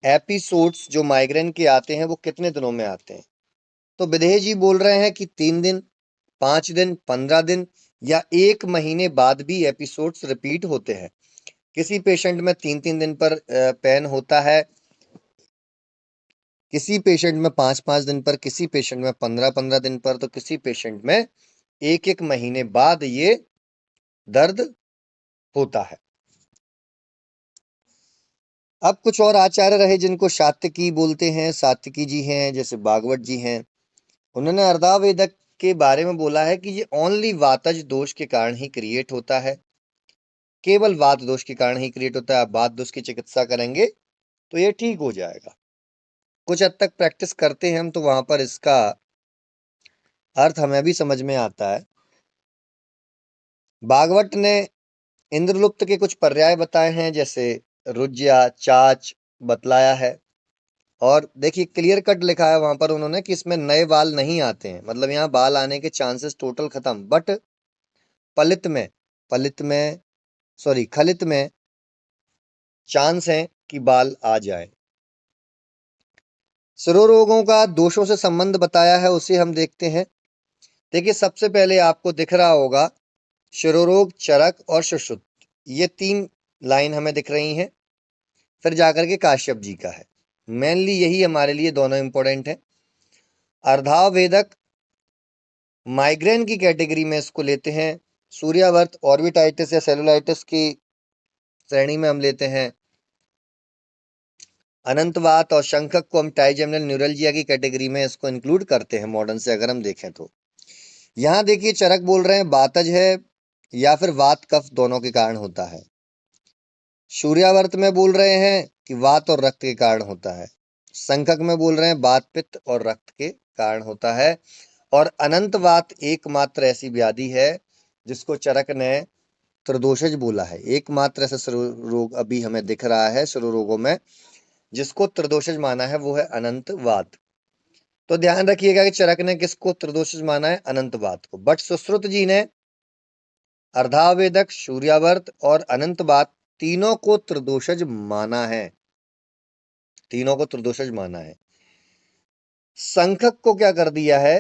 Episodes जो migraine के आते हैं वो कितने दिनों में आते हैं। तो विदेह जी बोल रहे हैं कि 3 दिन, 5 दिन, 15 दिन या 1 महीने बाद भी एपिसोड्स रिपीट होते हैं। किसी पेशेंट में 3-3 दिन पर पेन होता है, किसी पेशेंट में 5-5 दिन पर, किसी पेशेंट में 15-15 दिन पर, तो किसी पेशेंट में 1-1 महीने बाद ये दर्द होता है। अब कुछ और आचार्य रहे जिनको सात्विकी बोलते हैं, सात्विकी जी हैं, जैसे भागवत जी हैं। उन्होंने अर्धावेदक के बारे में बोला है कि ये ओनली वातज दोष के कारण ही क्रिएट होता है, केवल वात दोष के कारण ही क्रिएट होता है। आप वात दोष की चिकित्सा करेंगे तो ये ठीक हो जाएगा। कुछ हद तक प्रैक्टिस करते हैं हम तो वहां पर इसका अर्थ हमें भी समझ में आता है। भागवत ने इंद्रलुप्त के कुछ पर्याय बताए हैं, जैसे रुज्या, चाच बतलाया है। और देखिए क्लियर कट लिखा है वहां पर उन्होंने कि इसमें नए बाल नहीं आते हैं, मतलब यहाँ बाल आने के चांसेस टोटल खत्म, बट पलित में पलित में सॉरी खलित में चांस है कि बाल आ जाए। सिरोरोगों का दोषों से संबंध बताया है, उसे हम देखते हैं। देखिए सबसे पहले आपको दिख रहा होगा शिरोरोग, चरक और सुश्रुत, ये 3 लाइन हमें दिख रही हैं। फिर जाकर के काश्यप जी का है, मेनली यही हमारे लिए दोनों इंपॉर्टेंट है। अर्धावेदक माइग्रेन की कैटेगरी में इसको लेते हैं। सूर्यावर्त ऑर्बिटाइटिस या सेलुलाइटिस की श्रेणी में हम लेते हैं। अनंतवात और शंखक को हम ट्राइजेमिनल न्यूरल्जिया की कैटेगरी में इसको इंक्लूड करते हैं मॉडर्न से अगर हम देखें तो। यहाँ देखिए चरक बोल रहे हैं वातज है या फिर वात कफ दोनों के कारण होता है। सूर्यावर्त में बोल रहे हैं कि वात और रक्त के कारण होता है। संखक में बोल रहे हैं वात, पित्त और रक्त के कारण होता है। और अनंतवात एकमात्र ऐसी व्याधि है जिसको चरक ने त्रिदोषज बोला है। एकमात्र ऐसा रोग अभी हमें दिख रहा है रोगों में जिसको त्रिदोषज माना है, वो है अनंतवात। तो ध्यान रखिएगा कि चरक ने किसको त्रिदोषज माना है, अनंतवात को। बट सुश्रुत जी ने अर्धावेदक, सूर्यावर्त और अनंतवात तीनों को त्रिदोषज माना है, तीनों को त्रिदोषज माना है। संखक को क्या कर दिया है,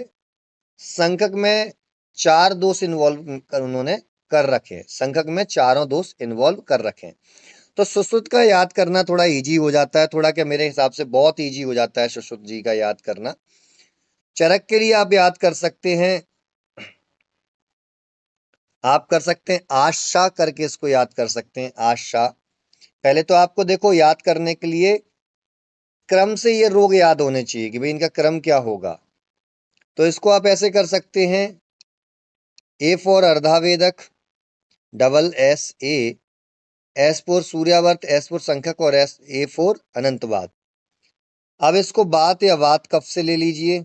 संखक में 4 दोष इन्वॉल्व उन्होंने कर रखे, संखक में चारों दोष इन्वॉल्व कर रखे। तो सुश्रुत का याद करना थोड़ा इजी हो जाता है, थोड़ा क्या मेरे हिसाब से बहुत इजी हो जाता है सुश्रुत जी का याद करना। चरक के लिए आप याद कर सकते हैं, आप कर सकते हैं आशा करके, इसको याद कर सकते हैं आशा। पहले तो आपको देखो याद करने के लिए क्रम से ये रोग याद होने चाहिए कि भाई इनका क्रम क्या होगा। तो इसको आप ऐसे कर सकते हैं, ए फॉर अर्धावेदक, double S A, S for सूर्यावर्त, एस फॉर संखक और एस ए फॉर अनंतवात। अब इसको बात या वात कफ से ले लीजिए,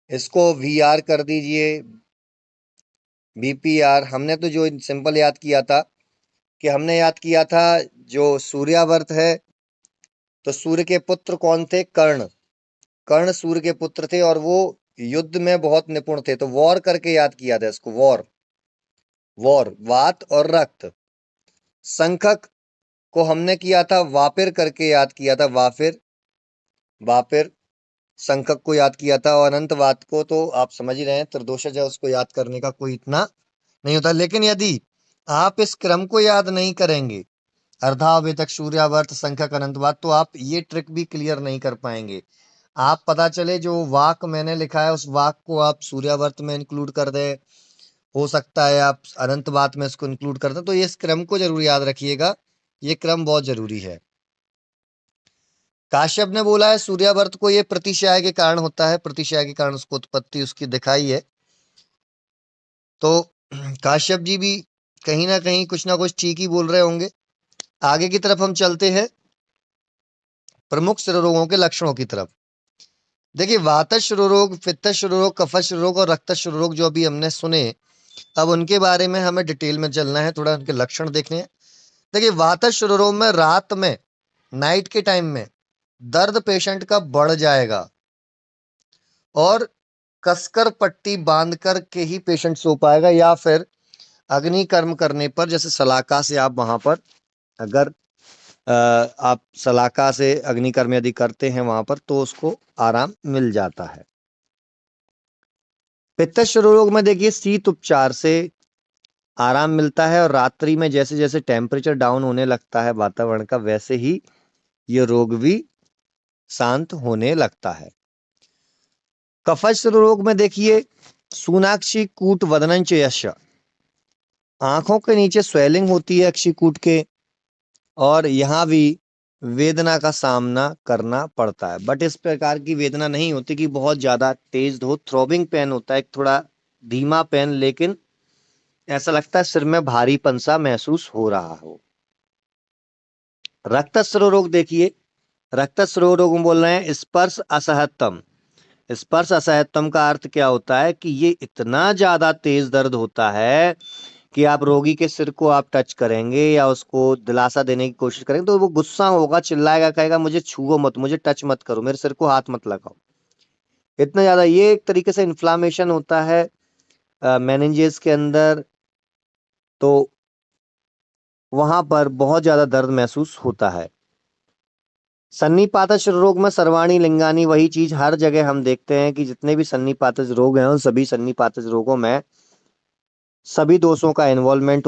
इसको वी आर कर दीजिए, बीपीआर। हमने तो जो सिंपल याद किया था कि हमने याद किया था जो सूर्यावर्त है, तो सूर्य के पुत्र कौन थे, कर्ण। कर्ण सूर्य के पुत्र थे और वो युद्ध में बहुत निपुण थे, तो वॉर करके याद किया था इसको, वॉर, वॉर वात और रक्त। संखक को हमने किया था वापिर करके याद किया था, वापिर, वापिर संखक को याद किया था। और अनंतवात को तो आप समझ ही रहे हैं त्रिदोषज है, उसको याद करने का कोई इतना नहीं होता। लेकिन यदि आप इस क्रम को याद नहीं करेंगे, अर्धावेदक, सूर्यावर्त, संखक, अनंतवात, तो आप ये ट्रिक भी क्लियर नहीं कर पाएंगे। आप पता चले जो वाक मैंने लिखा है उस वाक को आप सूर्यावर्त में इंक्लूड कर दें, हो सकता है आप अनंतवात में इसको इंक्लूड कर दें। तो ये इस क्रम को जरूर याद रखिएगा, ये क्रम बहुत जरूरी है। काश्यप ने बोला है सूर्यावर्त को ये प्रतिशय के कारण होता है, प्रतिशय के कारण उसको उत्पत्ति उसकी दिखाई है। तो काश्यप जी भी कहीं ना कुछ ठीक ही बोल रहे होंगे। आगे की तरफ हम चलते हैं, प्रमुख शिरोरोगों के लक्षणों की तरफ। देखिए वातज शिरोरोग, पित्त शिरोरोग, कफज शिरोरोग और रक्त शिरोरोग जो अभी हमने सुने, अब उनके बारे में हमें डिटेल में चलना है, थोड़ा उनके लक्षण देखने हैं। देखिए वातज शिरोरोग में रात में, नाइट के टाइम में दर्द पेशेंट का बढ़ जाएगा और कसकर पट्टी बांध कर के ही पेशेंट सो पाएगा, या फिर अग्नि कर्म करने पर, जैसे सलाका से आप वहां पर अगर आप सलाका से अग्निकर्म यदि करते हैं वहां पर तो उसको आराम मिल जाता है। पित्तश्र रोग में देखिए शीत उपचार से आराम मिलता है, और रात्रि में जैसे जैसे टेम्परेचर डाउन होने लगता है वातावरण का, वैसे ही ये रोग भी शांत होने लगता है। कफश्र रोग में देखिए सूनाक्षी कूट वदनंच यश, आंखों के नीचे स्वेलिंग होती है अक्षिकूट के, और यहाँ भी वेदना का सामना करना पड़ता है, बट इस प्रकार की वेदना नहीं होती कि बहुत ज्यादा तेज हो। थ्रोबिंग पेन होता है, एक थोड़ा धीमा पेन, लेकिन ऐसा लगता है सिर में भारीपन सा महसूस हो रहा हो। रक्तस्राव रोग देखिए, रक्तस्राव रोग में बोल रहे हैं स्पर्श असहतम। स्पर्श असहतम का अर्थ क्या होता है कि ये इतना ज्यादा तेज दर्द होता है कि आप रोगी के सिर को आप टच करेंगे या उसको दिलासा देने की कोशिश करेंगे तो वो गुस्सा होगा, चिल्लाएगा, कहेगा मुझे छुओ मत, मुझे टच मत करो, मेरे सिर को हाथ मत लगाओ। इतना ज्यादा ये एक तरीके से इन्फ्लामेशन होता है मेनिंजेस के अंदर, तो वहां पर बहुत ज्यादा दर्द महसूस होता है। सन्निपातश रोग में सर्वाणी लिंगानी, वही चीज हर जगह हम देखते हैं कि जितने भी सन्निपातश रोग हैं उन सभी सन्निपातश रोगों में सभी दोषों का इन्वॉल्वमेंट